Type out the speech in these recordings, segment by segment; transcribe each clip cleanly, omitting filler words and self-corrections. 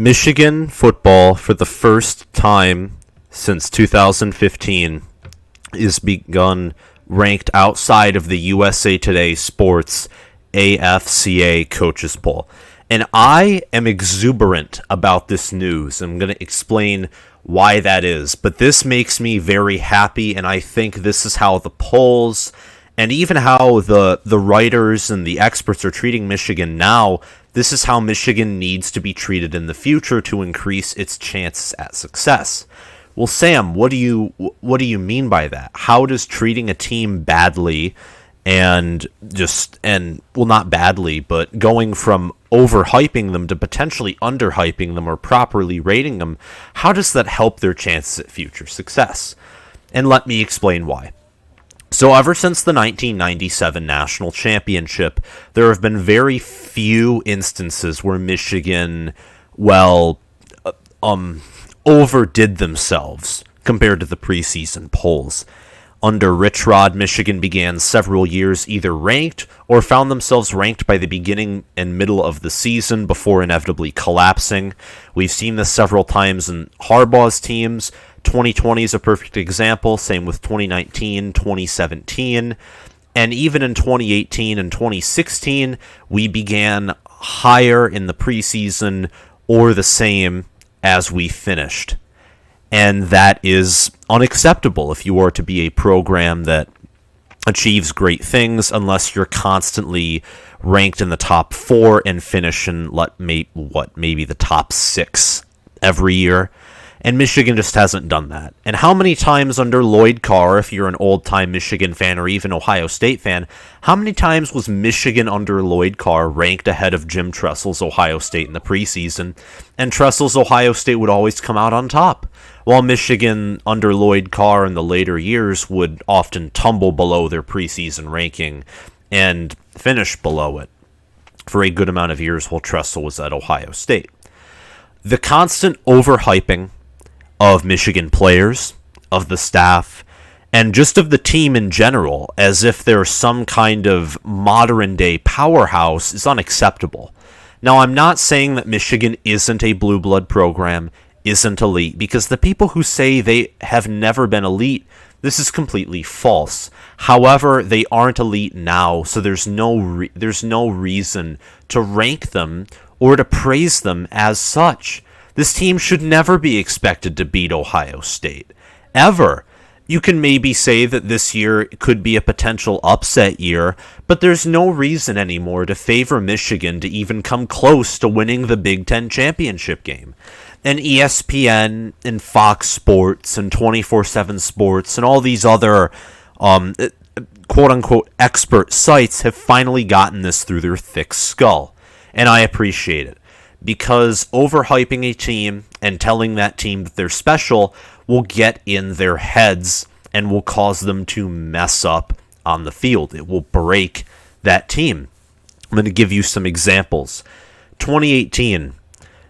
Michigan football, for the first time since 2015, is begun ranked outside of the USA Today Sports AFCA Coaches Poll. And I am exuberant about this news. I'm going to explain why that is. But this makes me very happy, and I think this is how the polls and even how the writers and the experts are treating Michigan now. This is how Michigan needs to be treated in the future to increase its chances at success. Well, Sam, what do you mean by that? How does treating a team badly not badly, but going from overhyping them to potentially underhyping them or properly rating them, how does that help their chances at future success? And let me explain why. So ever since the 1997 National Championship, there have been very few instances where Michigan, overdid themselves compared to the preseason polls. Under Rich Rod, Michigan began several years either ranked or found themselves ranked by the beginning and middle of the season before inevitably collapsing. We've seen this several times in Harbaugh's teams. 2020 is a perfect example, same with 2019, 2017, and even in 2018 and 2016, we began higher in the preseason or the same as we finished. And that is unacceptable if you are to be a program that achieves great things unless you're constantly ranked in the top 4 and finish in maybe the top 6 every year. And Michigan just hasn't done that. And how many times under Lloyd Carr, if you're an old-time Michigan fan or even Ohio State fan, how many times was Michigan under Lloyd Carr ranked ahead of Jim Tressel's Ohio State in the preseason? And Tressel's Ohio State would always come out on top, while Michigan under Lloyd Carr in the later years would often tumble below their preseason ranking and finish below it for a good amount of years while Tressel was at Ohio State. The constant overhyping of Michigan players, of the staff, and just of the team in general, as if they're some kind of modern-day powerhouse, is unacceptable. Now, I'm not saying that Michigan isn't a blue blood program, isn't elite, because the people who say they have never been elite, this is completely false. However, they aren't elite now, so there's no reason to rank them or to praise them as such. This team should never be expected to beat Ohio State, ever. You can maybe say that this year could be a potential upset year, but there's no reason anymore to favor Michigan to even come close to winning the Big Ten championship game. And ESPN and Fox Sports and 24/7 Sports and all these other quote-unquote expert sites have finally gotten this through their thick skull, and I appreciate it. Because overhyping a team and telling that team that they're special will get in their heads and will cause them to mess up on the field. It will break that team. I'm going to give you some examples. 2018,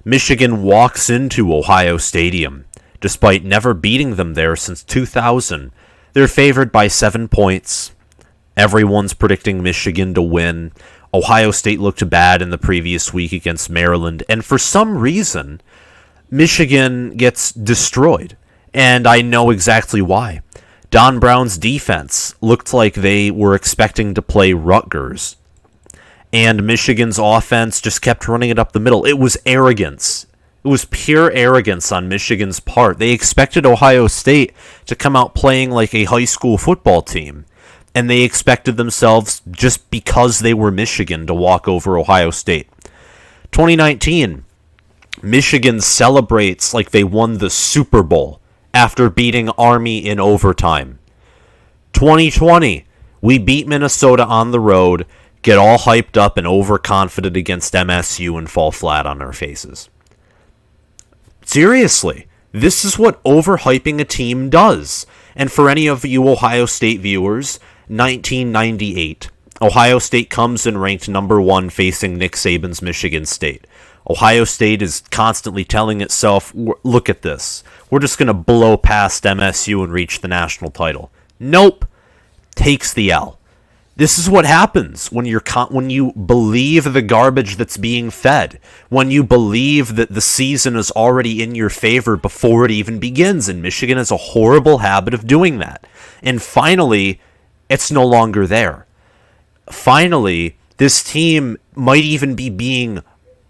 Michigan walks into Ohio Stadium, despite never beating them there since 2000. They're favored by 7 points. Everyone's predicting Michigan to win. Ohio State looked bad in the previous week against Maryland, and for some reason, Michigan gets destroyed. And I know exactly why. Don Brown's defense looked like they were expecting to play Rutgers, and Michigan's offense just kept running it up the middle. It was arrogance. It was pure arrogance on Michigan's part. They expected Ohio State to come out playing like a high school football team. And they expected themselves, just because they were Michigan, to walk over Ohio State. 2019, Michigan celebrates like they won the Super Bowl after beating Army in overtime. 2020, we beat Minnesota on the road, get all hyped up and overconfident against MSU, and fall flat on our faces. Seriously, this is what overhyping a team does. And for any of you Ohio State viewers, 1998. Ohio State comes in ranked number 1 facing Nick Saban's Michigan State. Ohio State is constantly telling itself, look at this. We're just going to blow past MSU and reach the national title. Nope. Takes the L. This is what happens when when you believe the garbage that's being fed, when you believe that the season is already in your favor before it even begins, and Michigan has a horrible habit of doing that. And finally, it's no longer there. Finally, this team might even be being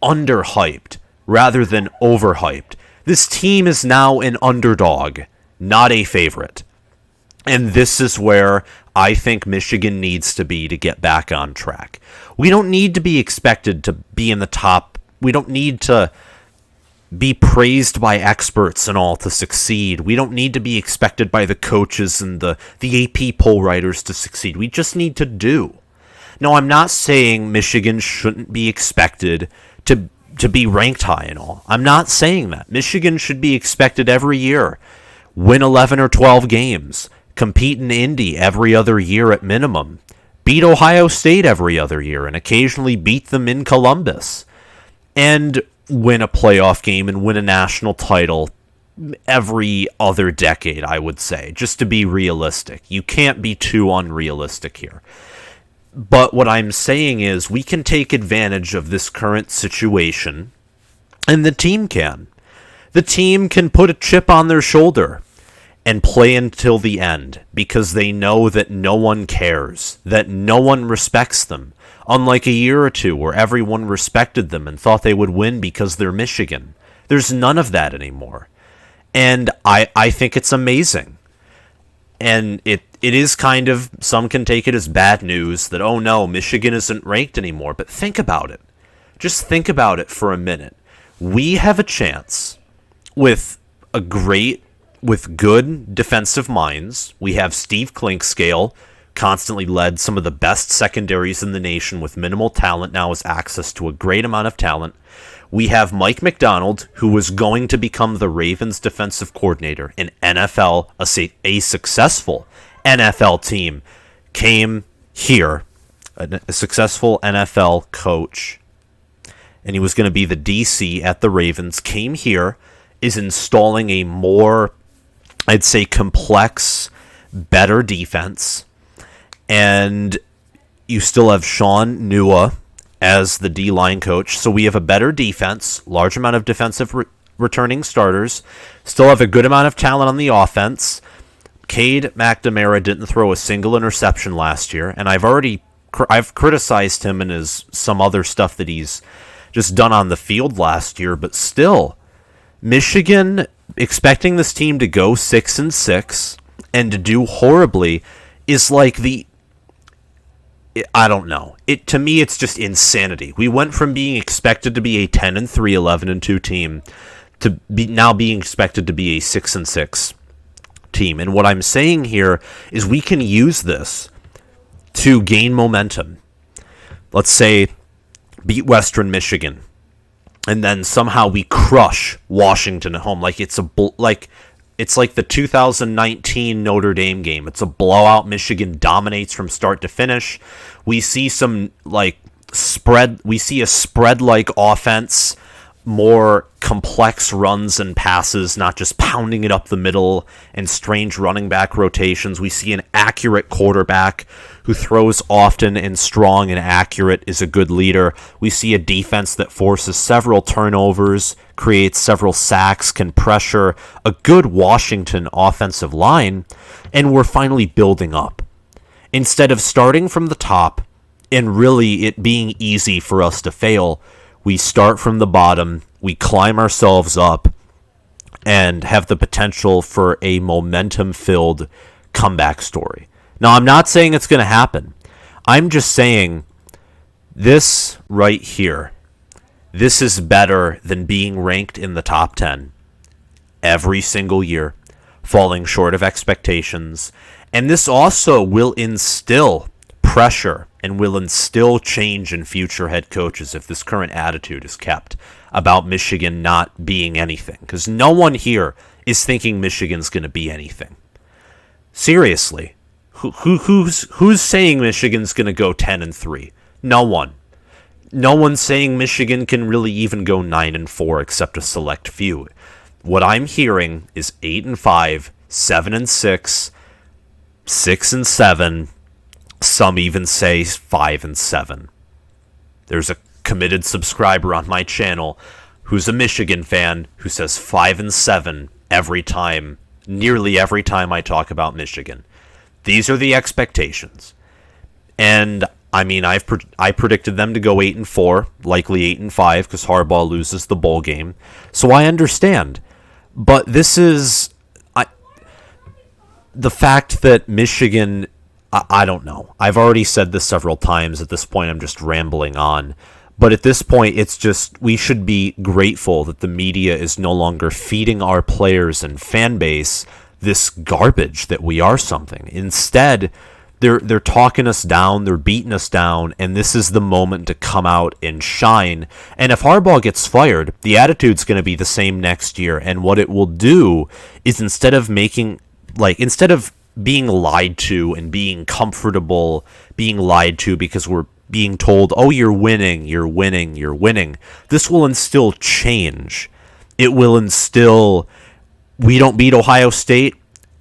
underhyped rather than overhyped. This team is now an underdog, not a favorite. And this is where I think Michigan needs to be to get back on track. We don't need to be expected to be in the top. We don't need to be praised by experts and all to succeed. We don't need to be expected by the coaches and the AP poll writers to succeed. We just need to do. Now, I'm not saying Michigan shouldn't be expected to be ranked high and all. I'm not saying that. Michigan should be expected every year. Win 11 or 12 games. Compete in Indy every other year at minimum. Beat Ohio State every other year and occasionally beat them in Columbus. And win a playoff game and win a national title every other decade, I would say, just to be realistic. You can't be too unrealistic here. But what I'm saying is we can take advantage of this current situation, and the team can. The team can put a chip on their shoulder and play until the end because they know that no one cares, that no one respects them. Unlike a year or two where everyone respected them and thought they would win because they're Michigan. There's none of that anymore. And I think it's amazing. And it is kind of, some can take it as bad news that, oh no, Michigan isn't ranked anymore. But think about it. Just think about it for a minute. We have a chance with good defensive minds. We have Steve Klinkscale, constantly led some of the best secondaries in the nation with minimal talent, now has access to a great amount of talent. We have Mike McDonald, who was going to become the Ravens defensive coordinator, an NFL, a successful NFL team, came here, a successful NFL coach, and he was going to be the DC at the Ravens, came here, is installing a more, I'd say, complex, better defense. And you still have Sean Nua as the D-line coach. So we have a better defense, large amount of defensive returning starters, still have a good amount of talent on the offense. Cade McNamara didn't throw a single interception last year, and I've criticized him and some other stuff that he's just done on the field last year, but still, Michigan expecting this team to go 6-6 and to do horribly is like I don't know. To me, it's just insanity. We went from being expected to be a 10-3, 11-2 team to now being expected to be a 6-6 team. And what I'm saying here is we can use this to gain momentum. Let's say beat Western Michigan, and then somehow we crush Washington at home. It's like the 2019 Notre Dame game. It's a blowout. Michigan dominates from start to finish. We see some spread. We see a spread-like offense, more complex runs and passes, not just pounding it up the middle and strange running back rotations. We see an accurate quarterback who throws often and strong and accurate, is a good leader. We see a defense that forces several turnovers, creates several sacks, can pressure a good Washington offensive line, and we're finally building up. Instead of starting from the top and really it being easy for us to fail, we start from the bottom, we climb ourselves up, and have the potential for a momentum-filled comeback story. Now, I'm not saying it's going to happen. I'm just saying this right here, this is better than being ranked in the top 10 every single year, falling short of expectations. And this also will instill pressure and will instill change in future head coaches if this current attitude is kept about Michigan not being anything. Because no one here is thinking Michigan's going to be anything. Seriously. Who's saying Michigan's going to go 10-3? No one. No one's saying Michigan can really even go 9-4 except a select few. What I'm hearing is 8-5, 7-6, 6-7, Some even say 5-7. There's a committed subscriber on my channel who's a Michigan fan who says 5-7 every time, nearly every time I talk about Michigan. These are the expectations. And I mean, I predicted them to go 8-4, likely 8-5, because Harbaugh loses the bowl game. So I understand. But this is the fact that Michigan, I don't know. I've already said this several times. At this point, I'm just rambling on. But at this point, it's just, we should be grateful that the media is no longer feeding our players and fan base this garbage that we are something. Instead, they're talking us down, they're beating us down, and this is the moment to come out and shine. And if Harbaugh gets fired, the attitude's going to be the same next year. And what it will do is instead of being lied to and being comfortable being lied to because we're being told, oh, you're winning, this will instill change. It will instill, we don't beat Ohio State,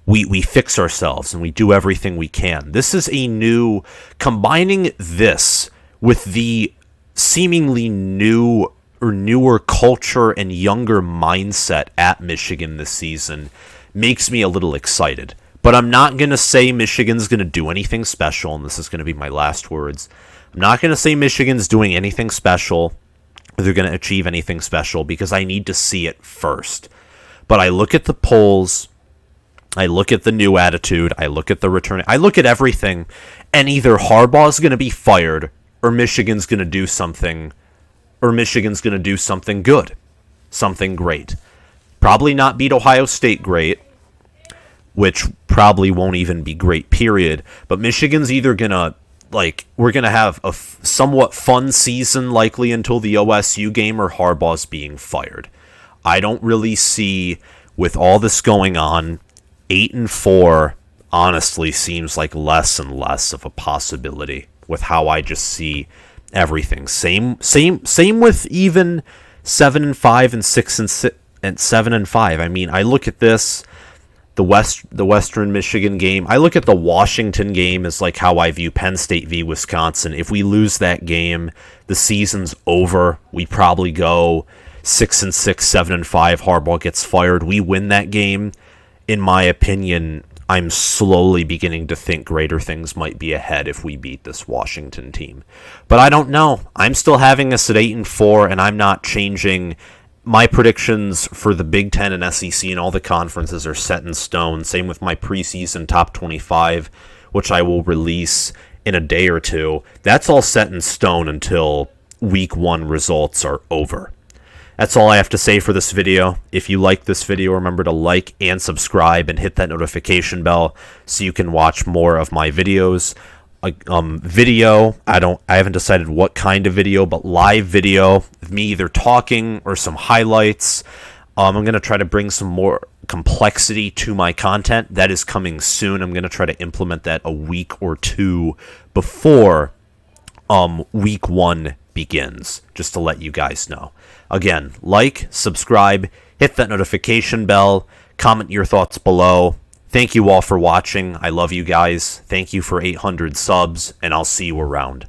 we fix ourselves and we do everything we can. This is a new, combining this with the seemingly new or newer culture and younger mindset at Michigan this season makes me a little excited. But I'm not going to say Michigan's going to do anything special, and this is going to be my last words. I'm not going to say Michigan's doing anything special, or they're going to achieve anything special, because I need to see it first. But I look at the polls, I look at the new attitude, I look at the return, I look at everything, and either Harbaugh's going to be fired, or Michigan's going to do something, good, something great. Probably not beat Ohio State great, which probably won't even be great, period. But Michigan's either going to, we're going to have a somewhat fun season, likely until the OSU game, or Harbaugh's being fired. I don't really see, with all this going on, 8-4 honestly seems like less and less of a possibility with how I just see everything. Same with even 7-5 and 6 and 7-5. I mean, I look at this, the Western Michigan game. I look at the Washington game as like how I view Penn State v. Wisconsin. If we lose that game, the season's over. We probably go 6-6, 7-5. Harbaugh gets fired. We win that game. In my opinion, I'm slowly beginning to think greater things might be ahead if we beat this Washington team. But I don't know. I'm still having us at 8-4, and I'm not changing. My predictions for the Big Ten and SEC and all the conferences are set in stone. Same with my preseason top 25, which I will release in a day or two. That's all set in stone until week 1 results are over. That's all I have to say for this video. If you like this video, remember to like and subscribe and hit that notification bell so you can watch more of my videos. Video, I haven't decided what kind of video, but live video of me either talking or some highlights. I'm going to try to bring some more complexity to my content. That is coming soon. I'm going to try to implement that a week or two before week 1 begins, just to let you guys know. Again, like, subscribe, hit that notification bell, comment your thoughts below. Thank you all for watching. I love you guys. Thank you for 800 subs, and I'll see you around.